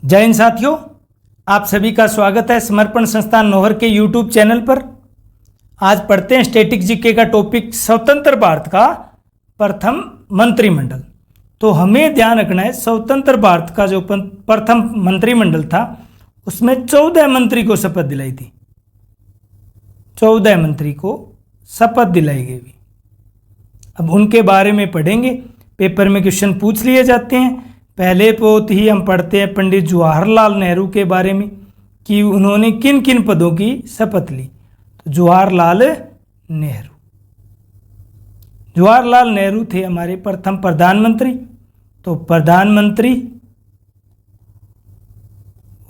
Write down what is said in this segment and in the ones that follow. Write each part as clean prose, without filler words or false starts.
जय हिंद साथियों, आप सभी का स्वागत है समर्पण संस्थान नौहर के यूट्यूब चैनल पर। आज पढ़ते हैं स्टैटिक जीके का टॉपिक स्वतंत्र भारत का प्रथम मंत्रिमंडल। तो हमें ध्यान रखना है स्वतंत्र भारत का जो प्रथम मंत्रिमंडल था उसमें 14 मंत्री को शपथ दिलाई थी। 14 मंत्री को शपथ दिलाई गई। अब उनके बारे में पढ़ेंगे, पेपर में क्वेश्चन पूछ लिए जाते हैं। पहले बहुत ही हम पढ़ते हैं पंडित जवाहरलाल नेहरू के बारे में कि उन्होंने किन किन पदों की शपथ ली। तो जवाहरलाल नेहरू थे हमारे प्रथम प्रधानमंत्री। तो प्रधानमंत्री,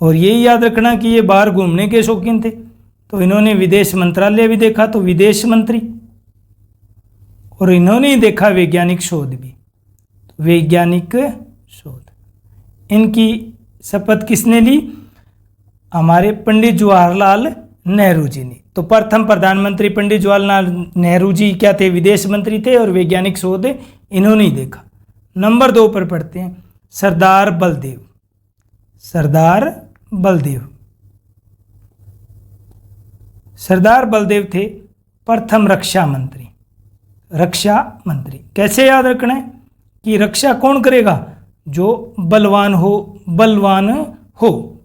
और यही याद रखना कि ये बाहर घूमने के शौकीन थे, तो इन्होंने विदेश मंत्रालय भी देखा, तो विदेश मंत्री। और इन्होंने देखा वैज्ञानिक शोध भी, वैज्ञानिक शोध। इनकी शपथ किसने ली? हमारे पंडित जवाहरलाल नेहरू जी ने। तो प्रथम प्रधानमंत्री पंडित जवाहरलाल नेहरू जी क्या थे? विदेश मंत्री थे और वैज्ञानिक शोध इन्होंने ही देखा। नंबर 2 पर पढ़ते हैं सरदार बलदेव। सरदार बलदेव थे प्रथम रक्षा मंत्री। कैसे याद रखना है कि रक्षा कौन करेगा? जो बलवान हो।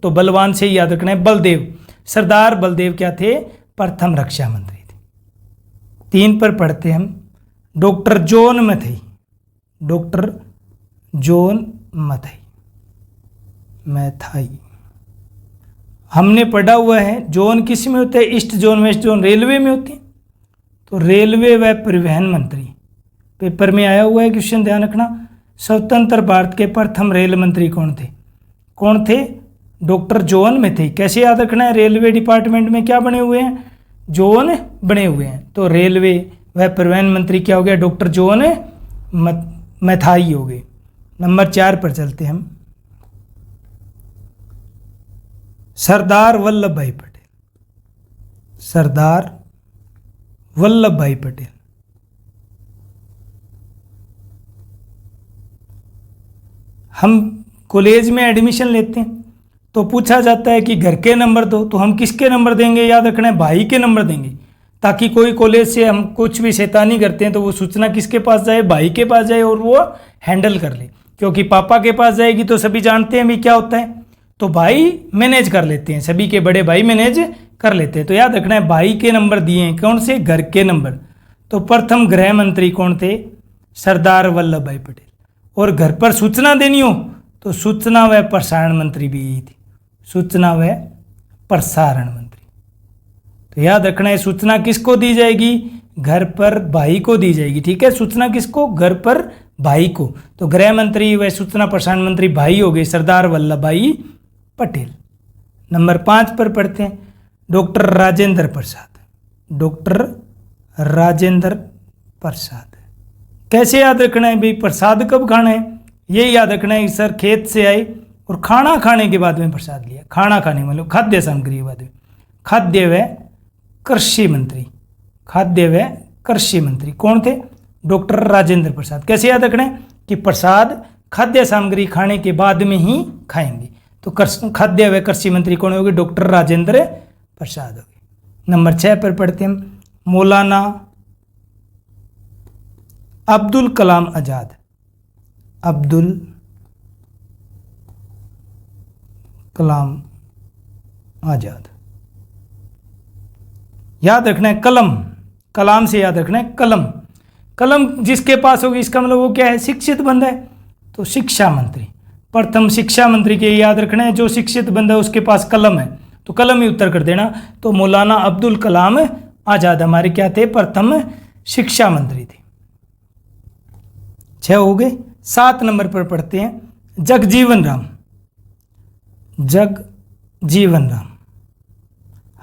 तो बलवान से ही याद रखना है बलदेव। सरदार बलदेव क्या थे? प्रथम रक्षा मंत्री थे। 3 पर पढ़ते हैं हम डॉक्टर जॉन मैथाई। हमने पढ़ा हुआ है जोन किस में होते हैं? East zone, west zone, railway में होते हैं। तो रेलवे व परिवहन मंत्री पेपर में आया हुआ है क्वेश्चन, ध्यान रखना। स्वतंत्र भारत के प्रथम रेल मंत्री कौन थे? डॉक्टर जॉन मैथाई। कैसे याद रखना है? रेलवे डिपार्टमेंट में क्या बने हुए हैं? जॉन बने हुए हैं। तो रेलवे व परिवहन मंत्री क्या हो गया? डॉक्टर जॉन मैथाई हो गए। नंबर 4 पर चलते हैं हम सरदार वल्लभ भाई पटेल। हम कॉलेज में एडमिशन लेते हैं तो पूछा जाता है कि घर के नंबर दो, तो हम किसके नंबर देंगे? याद रखना है भाई के नंबर देंगे, ताकि कोई कॉलेज से हम कुछ भी शैतानी करते हैं तो वो सूचना किसके पास जाए? भाई के पास जाए और वो हैंडल कर ले। क्योंकि पापा के पास जाएगी तो सभी जानते हैं भी क्या होता है, तो भाई मैनेज कर लेते हैं, सभी के बड़े भाई मैनेज कर लेते हैं। तो याद रखना है भाई के नंबर दिए हैं, कौन से? घर के नंबर। तो प्रथम गृह मंत्री कौन थे? सरदार वल्लभ भाई पटेल। और घर पर सूचना देनी हो तो सूचना व प्रसारण मंत्री भी यही थी, सूचना व प्रसारण मंत्री। तो याद रखना है सूचना किसको दी जाएगी? घर पर भाई को दी जाएगी। ठीक है, सूचना किसको? घर पर भाई को। तो गृह मंत्री व सूचना प्रसारण मंत्री भाई हो गए सरदार वल्लभ भाई पटेल। नंबर 5 पर पढ़ते हैं डॉक्टर राजेंद्र प्रसाद। कैसे याद रखना है भाई? प्रसाद कब खाना है? ये याद रखना है सर खेत से आए और खाना खाने के बाद में प्रसाद लिया। खाना खाने मतलब खाद्य सामग्री के बाद में। खाद्य व कृषि मंत्री कौन थे? डॉक्टर राजेंद्र प्रसाद। कैसे याद रखना है कि प्रसाद खाद्य सामग्री खाने के बाद में ही खाएंगे। तो खाद्य व कृषि मंत्री कौन होंगे? डॉक्टर राजेंद्र प्रसाद हो गए। नंबर 6 पर पढ़ते हैं मौलाना अब्दुल कलाम आजाद। याद रखना है कलाम से याद रखना है कलम जिसके पास होगी इसका मतलब वो क्या है? शिक्षित बंदा है। तो शिक्षा मंत्री, प्रथम शिक्षा मंत्री के याद रखना है जो शिक्षित बंदा है उसके पास कलम है, तो कलम ही उत्तर कर देना। तो मौलाना अब्दुल कलाम आजाद हमारे क्या थे? प्रथम शिक्षा मंत्री थे। 6 हो गए। 7 नंबर पर पढ़ते हैं जगजीवन राम।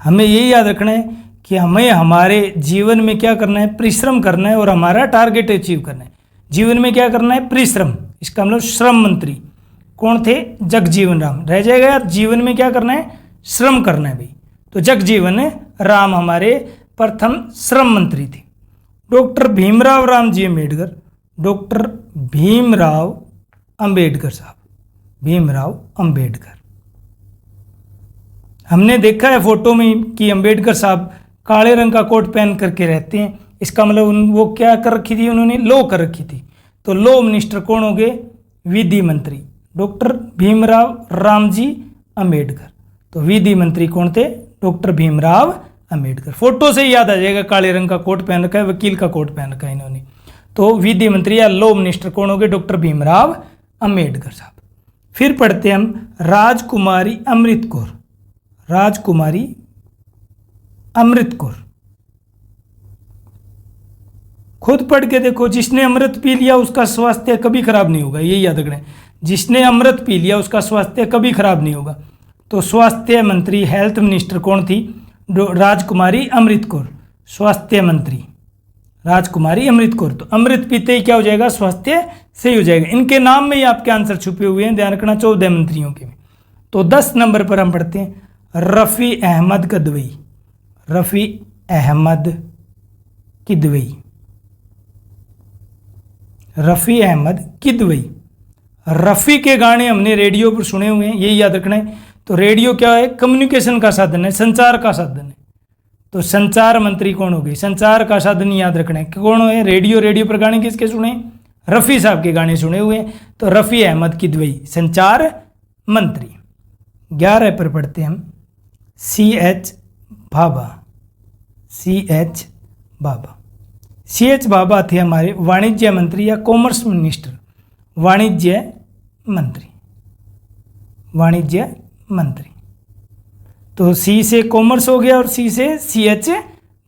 हमें यही याद रखना है कि हमें हमारे जीवन में क्या करना है? परिश्रम करना है और हमारा टारगेट अचीव करना है। जीवन में क्या करना है? परिश्रम। इसका मतलब श्रम मंत्री कौन थे? जगजीवन राम। रह जाएगा यार, जीवन में क्या करना है? श्रम करना है भाई। तो जगजीवन राम हमारे प्रथम श्रम मंत्री थे। डॉक्टर भीमराव अम्बेडकर साहब, भीमराव अम्बेडकर। हमने देखा है फोटो में कि अंबेडकर साहब काले रंग का कोट पहन करके रहते हैं, इसका मतलब वो क्या कर रखी थी, उन्होंने लॉ कर रखी थी। तो लॉ मिनिस्टर कौन हो गए, विधि मंत्री डॉक्टर भीमराव रामजी अंबेडकर। तो विधि मंत्री कौन थे, डॉक्टर भीमराव अंबेडकर। फोटो से ही याद आ जाएगा, काले रंग का कोट पहन रखा है, वकील का कोट पहन रखा है इन्होंने। तो विधि मंत्री या लॉ मिनिस्टर कौन हो गए, डॉक्टर भीमराव अंबेडकर साहब। फिर पढ़ते हैं हम राजकुमारी अमृत कौर। राजकुमारी अमृत कौर, खुद पढ़ के देखो, जिसने अमृत पी लिया उसका स्वास्थ्य कभी खराब नहीं होगा, यही याद रखना है। जिसने अमृत पी लिया उसका स्वास्थ्य कभी खराब नहीं होगा। तो स्वास्थ्य मंत्री, हेल्थ मिनिस्टर कौन थी, राजकुमारी अमृत कौर, स्वास्थ्य मंत्री राजकुमारी अमृत कौर। तो अमृत पीते ही क्या हो जाएगा, स्वास्थ्य सही हो जाएगा। इनके नाम में ही आपके आंसर छुपे हुए हैं, ध्यान रखना, 14 मंत्रियों के। तो 10 नंबर पर हम पढ़ते हैं रफ़ी अहमद किदवई। रफ़ी अहमद किदवई, रफ़ी अहमद किदवई। रफ़ी के गाने हमने रेडियो पर सुने हुए हैं, यही याद रखना है। तो रेडियो क्या है, कम्युनिकेशन का साधन है, संचार का साधन है। तो संचार मंत्री कौन हो गए, संचार का साधन याद रखना है कौन है, रेडियो। रेडियो पर गाने किसके सुने, रफ़ी साहब के गाने सुने हुए हैं। तो रफ़ी अहमद किदवई संचार मंत्री। 11 पर पढ़ते हैं हम CH Bhabha. CH Bhabha, CH Bhabha थे हमारे वाणिज्य मंत्री या कॉमर्स मिनिस्टर, वाणिज्य मंत्री, वाणिज्य मंत्री। तो C से कॉमर्स हो गया और C से CH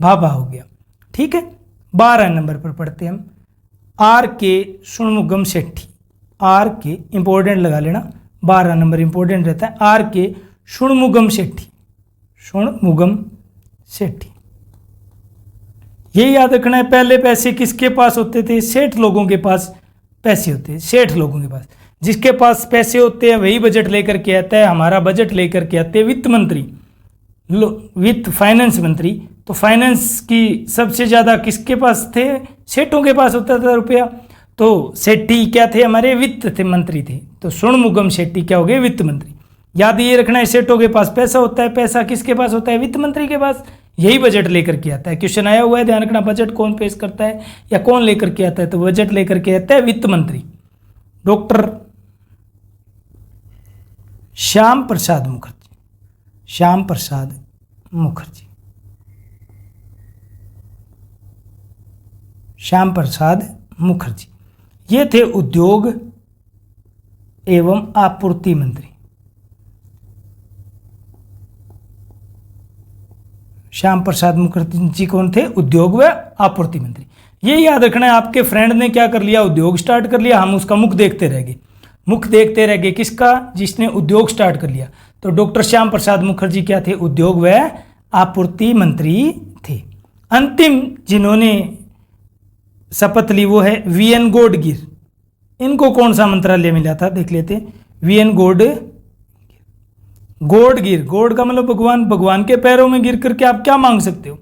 भाभा हो गया, ठीक है। 12 नंबर पर पढ़ते हैं हम RK Shanmugam Shetty. RK important लगा लेना, 12 नंबर इंपॉर्टेंट रहता है। RK षणमुगम शेट्टी, षणमुगम शेट्टी, ये याद रखना है। पहले पैसे किसके पास होते थे, सेठ लोगों के पास पैसे होते हैं, सेठ लोगों के पास। जिसके पास पैसे होते हैं वही बजट लेकर के आता है। हमारा बजट लेकर के आते हैं वित्त मंत्री, वित्त फाइनेंस मंत्री। तो फाइनेंस की सबसे ज़्यादा किसके पास थे, सेठों के पास होता था रुपया। तो शेट्टी क्या थे, हमारे वित्त थे मंत्री थे। तो षणमुगम शेट्टी क्या हो गए, वित्त मंत्री। याद ये रखना है, सेठों के पास पैसा होता है, पैसा किसके पास होता है, वित्त मंत्री के पास। यही बजट लेकर के आता है। क्वेश्चन आया हुआ है, ध्यान रखना, बजट कौन पेश करता है या कौन लेकर के आता है। तो बजट लेकर के आता है वित्त मंत्री डॉक्टर श्याम प्रसाद मुखर्जी। श्याम प्रसाद मुखर्जी, श्याम प्रसाद मुखर्जी, ये थे उद्योग एवं आपूर्ति मंत्री। श्याम प्रसाद मुखर्जी जी कौन थे, उद्योग व आपूर्ति मंत्री। ये याद रखना है, आपके फ्रेंड ने क्या कर लिया, उद्योग स्टार्ट कर लिया, हम उसका मुख देखते रह गए। मुख देखते रह गए किसका, जिसने उद्योग स्टार्ट कर लिया। तो डॉक्टर श्याम प्रसाद मुखर्जी क्या थे, उद्योग व आपूर्ति मंत्री थे। अंतिम जिन्होंने शपथ ली वो है VN गौडगिर। इनको कौन सा मंत्रालय मिला था, देख लेते। VN गौडगिर, गॉड का मतलब भगवान, भगवान के पैरों में गिर करके आप क्या मांग सकते हो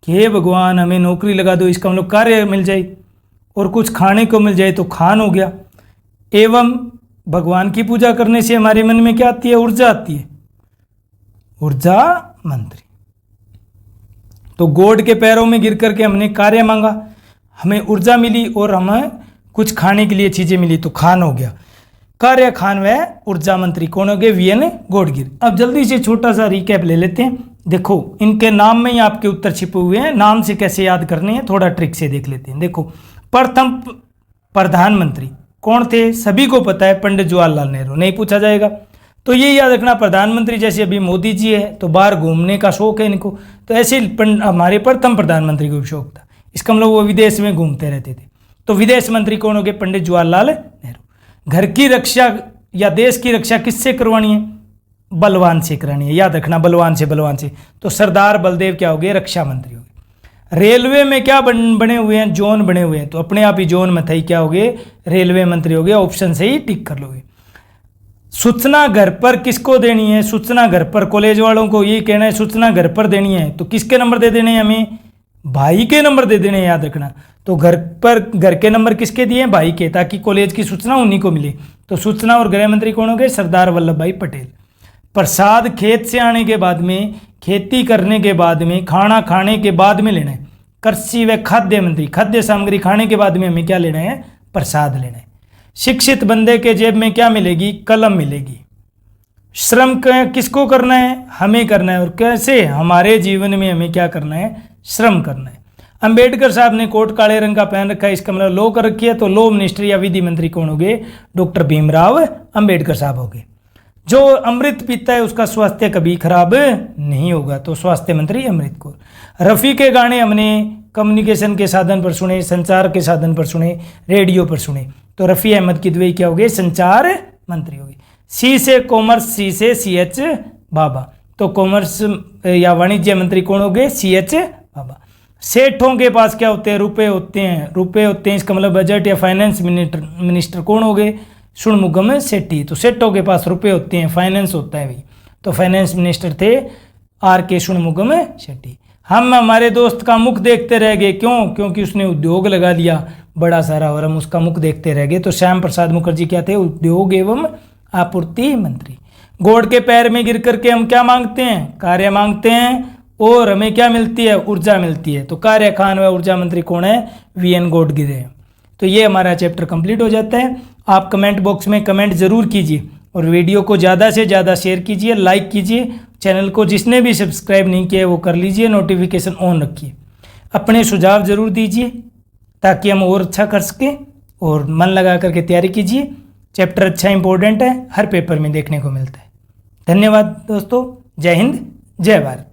कि हे भगवान हमें नौकरी लगा दो, इसका मतलब कार्य मिल जाए और कुछ खाने को मिल जाए, तो खान हो गया। एवं भगवान की पूजा करने से हमारे मन में क्या आती है, ऊर्जा आती है, ऊर्जा मंत्री। तो गॉड के पैरों में गिर करके हमने कार्य मांगा, हमें ऊर्जा मिली और हमें कुछ खाने के लिए चीजें मिली, तो खान हो गया। कार्य खान व ऊर्जा मंत्री कौन हो गए, VN गौडगिर। अब जल्दी से छोटा सा रिकैप ले लेते हैं। देखो इनके नाम में ही आपके उत्तर छिपे हुए हैं, नाम से कैसे याद करने हैं थोड़ा ट्रिक से देख लेते हैं। देखो प्रथम प्रधानमंत्री कौन थे, सभी को पता है, पंडित जवाहरलाल नेहरू, नहीं पूछा जाएगा। तो ये याद रखना, प्रधानमंत्री जैसे अभी मोदी जी है तो बाहर घूमने का शौक है इनको, तो ऐसे हमारे प्रथम प्रधानमंत्री को भी शौक था, इसका मतलब वो विदेश में घूमते रहते थे। तो विदेश मंत्री कौन हो गए, पंडित जवाहरलाल नेहरू। घर की रक्षा या देश की रक्षा किससे करवानी है, बलवान से करानी है, याद रखना, बलवान से, बलवान से। तो सरदार बलदेव क्या हो गए, रक्षा मंत्री हो गए। रेलवे में क्या बने हुए हैं, जोन बने हुए हैं, तो अपने आप ही जोन मथई क्या हो गए, रेलवे मंत्री हो गए। ऑप्शन से ही टिक कर लोगे। सूचना घर पर किसको देनी है, सूचना घर पर, कॉलेज वालों को ये कहना है सूचना घर पर देनी है, तो किसके नंबर दे देने हैं, हमें भाई के नंबर दे देने हैं, याद रखना। तो घर पर घर के नंबर किसके दिए हैं, भाई के, ताकि कॉलेज की सूचना उन्हीं को मिले। तो सूचना और गृह मंत्री कौन हो गए, सरदार वल्लभ भाई पटेल। प्रसाद खेत से आने के बाद में, खेती करने के बाद में, खाना खाने के बाद में लेना है। कृषि व खाद्य मंत्री, खाद्य सामग्री खाने के बाद में हमें क्या लेना है? प्रसाद लेना है। शिक्षित बंदे के जेब में क्या मिलेगी? कलम मिलेगी। श्रम किसको करना है? हमें करना है। और कैसे? हमारे जीवन में हमें क्या करना है? श्रम करना है। अंबेडकर साहब ने कोट काले रंग का पहन रखा है, इसका मतलब लॉ कर रखी है, तो लॉ मिनिस्टर या विधि मंत्री कौन हो गए? डॉक्टर भीमराव अंबेडकर साहब हो गए। जो अमृत पीता है उसका स्वास्थ्य कभी खराब नहीं होगा, तो स्वास्थ्य मंत्री अमृत कौर। रफ़ी के गाने हमने कम्युनिकेशन के साधन पर सुने, संचार के साधन पर सुने, रेडियो पर सुने, तो रफ़ी अहमद किदवई क्या हो गए? संचार मंत्री हो गए। सी से कॉमर्स, सी से CH बाबा, तो कॉमर्स या वाणिज्य मंत्री कौन हो गए? CH बाबा। सेठों के पास क्या होते हैं? रुपए होते हैं, रुपए होते हैं, इसका मतलब बजट या फाइनेंस मिनिस्टर कौन हो गए? षणमुगम सेठी। तो सेठों के पास रुपए होते हैं, फाइनेंस होता है भाई, तो फाइनेंस मिनिस्टर थे RK षणमुगम सेठी। हम हमारे दोस्त का मुख देखते रह गए, क्यों? क्योंकि उसने उद्योग लगा दिया बड़ा सारा, और हम उसका मुख देखते रह गए। तो श्याम प्रसाद मुखर्जी क्या थे? उद्योग एवं आपूर्ति मंत्री। गोड़ के पैर में गिर करके हम क्या मांगते हैं? कार्य मांगते हैं, और हमें क्या मिलती है? ऊर्जा मिलती है। तो कार्य खान व ऊर्जा मंत्री कौन है? VN गोडगिरे। तो ये हमारा चैप्टर कंप्लीट हो जाता है। आप कमेंट बॉक्स में कमेंट ज़रूर कीजिए, और वीडियो को ज़्यादा से ज़्यादा शेयर कीजिए, लाइक कीजिए। चैनल को जिसने भी सब्सक्राइब नहीं किया है वो कर लीजिए, नोटिफिकेशन ऑन रखिए। अपने सुझाव ज़रूर दीजिए ताकि हम और अच्छा कर सकें, और मन लगा करके तैयारी कीजिए। चैप्टर अच्छा इंपॉर्टेंट है, हर पेपर में देखने को मिलता है। धन्यवाद दोस्तों। जय हिंद, जय भारत।